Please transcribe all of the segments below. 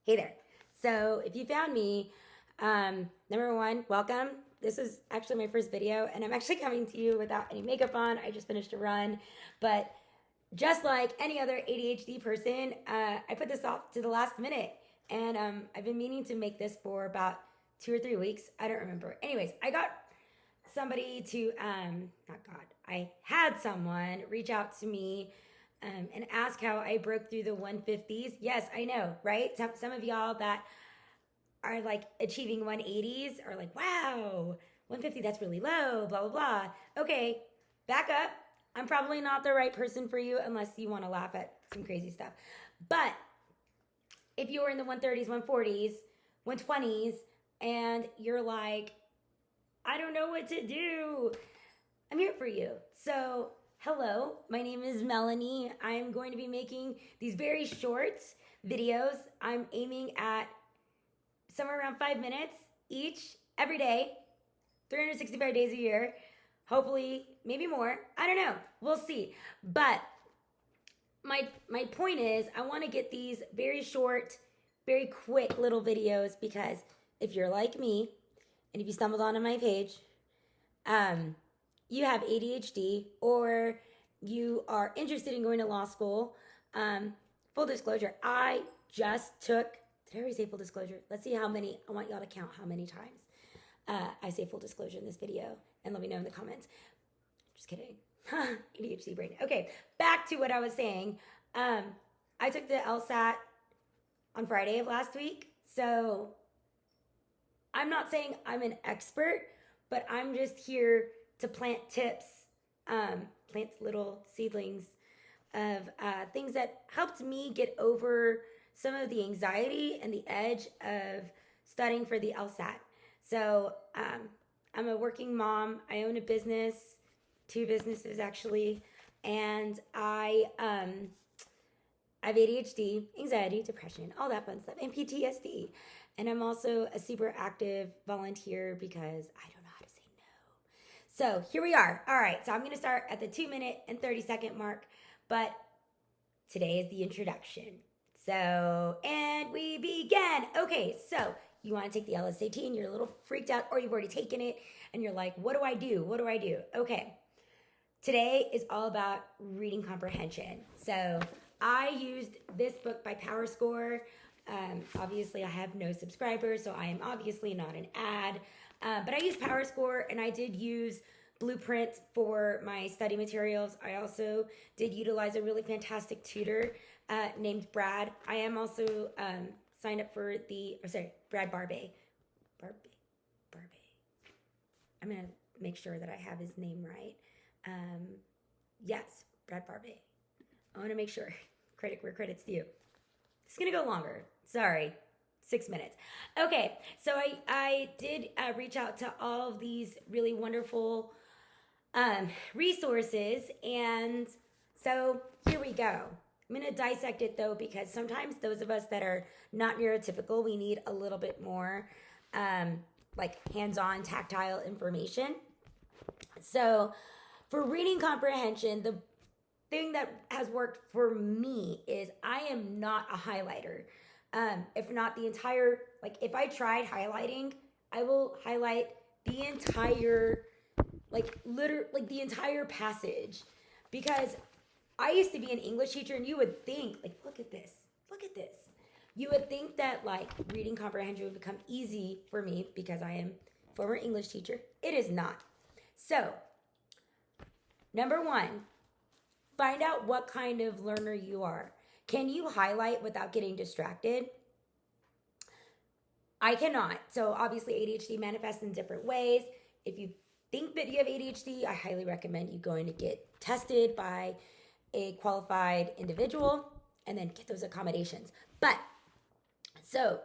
Hey there. So if you found me, number one, welcome. This is actually my first video, and I'm actually coming to you without any makeup on. I just finished a run, but just like any other ADHD person, I put this off to the last minute, and I've been meaning to make this for about 2 or 3 weeks. I don't remember. Anyways, I got somebody to, I had someone reach out to me and ask how I broke through the 150s. Yes, I know, right? Some of y'all that are like achieving 180s are like, wow, 150, that's really low, blah, blah, blah. Okay, back up. I'm probably not the right person for you unless you want to laugh at some crazy stuff. But if you're in the 130s, 140s, 120s, and you're like, I don't know what to do, I'm here for you. So, hello, my name is Melanie. I'm going to be making these very short videos. I'm aiming at somewhere around 5 minutes each, every day, 365 days a year. Hopefully, maybe more. I don't know. We'll see. But my point is, I want to get these very short, very quick little videos because if you're like me, and if you stumbled onto my page, you have ADHD or you are interested in going to law school. Full disclosure, I just took, did I already say full disclosure? Let's see how many, I want y'all to count how many times I say full disclosure in this video and let me know in the comments. Just kidding. ADHD brain. Okay, back to what I was saying. I took the Lsat on Friday of last week. So I'm not saying I'm an expert, but I'm just here to plant tips, plant little seedlings of things that helped me get over some of the anxiety and the edge of studying for the Lsat. So I'm a working mom. I own a business, 2 businesses actually, and I have ADHD, anxiety, depression, all that fun stuff, and PTSD. And I'm also a super active volunteer because I don't know how to say no. So here we are. All right, so I'm going to start at the 2-minute and 30-second mark, but today is the introduction. So, and we begin. Okay, so you want to take the LSAT and you're a little freaked out, or you've already taken it and you're like, what do I do? What do I do? Okay, today is all about reading comprehension. So I used this book by PowerScore. Obviously, I have no subscribers, so I am obviously not an ad. But I use PowerScore, and I did use Blueprint for my study materials. I also did utilize a really fantastic tutor named Brad. I am also signed up for Brad Barbay. Barbay. I'm going to make sure that I have his name right. Yes, Brad Barbay. I want to make sure. Credit where credit's due. It's going to go longer. Sorry. 6 minutes. Okay, so I did reach out to all of these really wonderful resources, and so here we go. I'm going to dissect it though, because sometimes those of us that are not neurotypical, we need a little bit more like hands-on tactile information. So for reading comprehension, the thing that has worked for me is I am not a highlighter. If not the entire, like if I tried highlighting, I will highlight the entire, the entire passage, because I used to be an English teacher, and you would think, like, look at this. You would think that like reading comprehension would become easy for me because I am a former English teacher. It is not. So, number 1, find out what kind of learner you are. Can you highlight without getting distracted? I cannot. So obviously ADHD manifests in different ways. If you think that you have ADHD, I highly recommend you going to get tested by a qualified individual and then get those accommodations. But so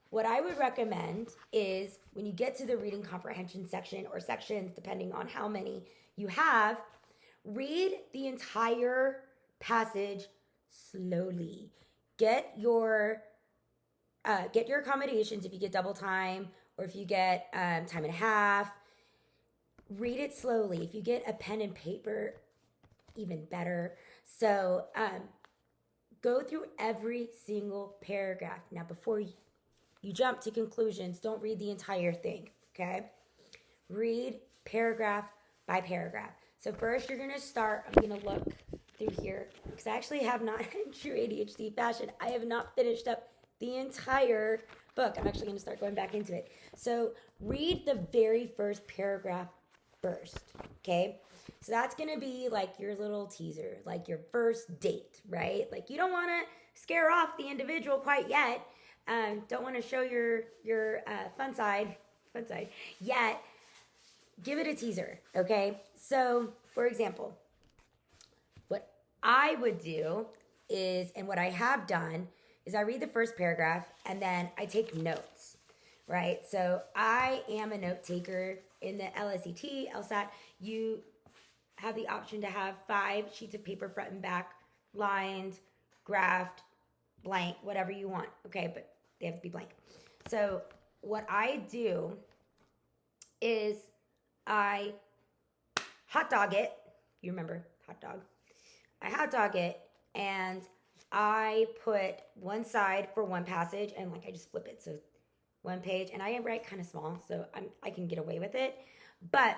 what I would recommend is when you get to the reading comprehension section or sections, depending on how many you have, read the entire passage slowly. Get your accommodations if you get double time, or if you get time and a half. Read it slowly. If you get a pen and paper, even better. So go through every single paragraph. Now, before you jump to conclusions, don't read the entire thing, okay? Read paragraph by paragraph. So first you're gonna start, I'm gonna look through here, because I actually have not, in true ADHD fashion, I have not finished up the entire book. I'm actually gonna start going back into it. So read the very first paragraph first, okay? So that's gonna be like your little teaser, like your first date, right? Like you don't wanna scare off the individual quite yet. Don't wanna show your fun side yet. Give it a teaser, okay? So, for example, what I would do is, and what I have done, is I read the first paragraph and then I take notes, right? So I am a note taker in the Lsat. You have the option to have 5 sheets of paper front and back, lined, graphed, blank, whatever you want, okay? But they have to be blank. So what I do is I hot dog it. You remember hot dog? I hot dog it and I put one side for one passage and like I just flip it. So one page, and I write kind of small, so I can get away with it. But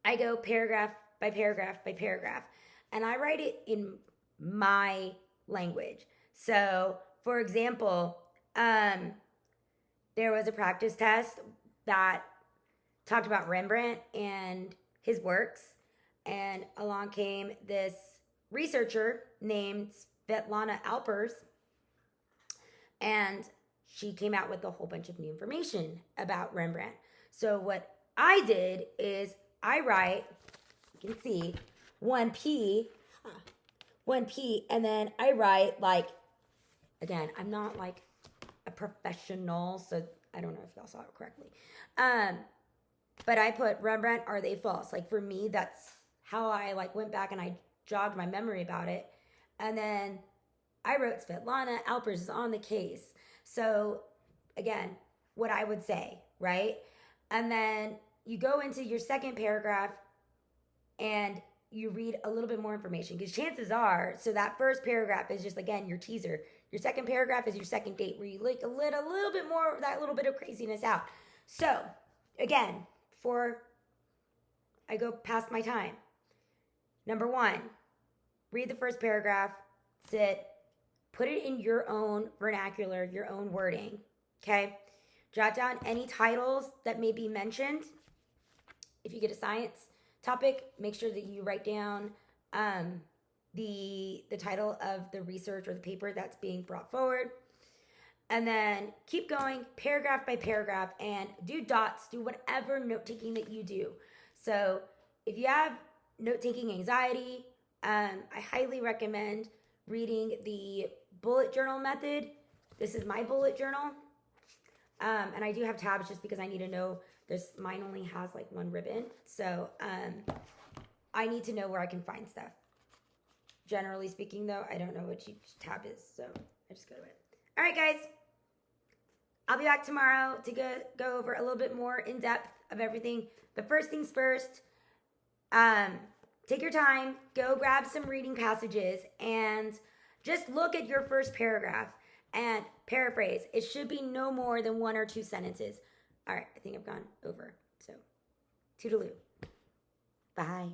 I go paragraph by paragraph by paragraph, and I write it in my language. So, for example, there was a practice test that talked about Rembrandt and his works, and along came this researcher named Svetlana Alpers, and she came out with a whole bunch of new information about Rembrandt. So what I did is I write, you can see, 1P, and then I write like, again, I'm not like a professional, so I don't know if y'all saw it correctly. But I put Rembrandt, are they false? Like for me, that's how I like went back and I jogged my memory about it. And then I wrote Svetlana Alpers is on the case. So again, what I would say, right? And then you go into your second paragraph and you read a little bit more information, because chances are, so that first paragraph is just, again, your teaser. Your second paragraph is your second date, where you like a little bit more, that little bit of craziness out. So again, before I go past my time, number 1, read the first paragraph, sit, put it in your own vernacular, your own wording, okay? Jot down any titles that may be mentioned. If you get a science topic, make sure that you write down the title of the research or the paper that's being brought forward. And then keep going paragraph by paragraph and do dots, do whatever note-taking that you do. So if you have note-taking anxiety, I highly recommend reading the bullet journal method. This is my bullet journal. And I do have tabs just because I need to know, mine only has like 1 ribbon. So I need to know where I can find stuff. Generally speaking though, I don't know what each tab is, so I just go to it. All right, guys. I'll be back tomorrow to go over a little bit more in depth of everything. But first things first, take your time, go grab some reading passages, and just look at your first paragraph and paraphrase. It should be no more than 1 or 2 sentences. All right, I think I've gone over. So, toodaloo. Bye.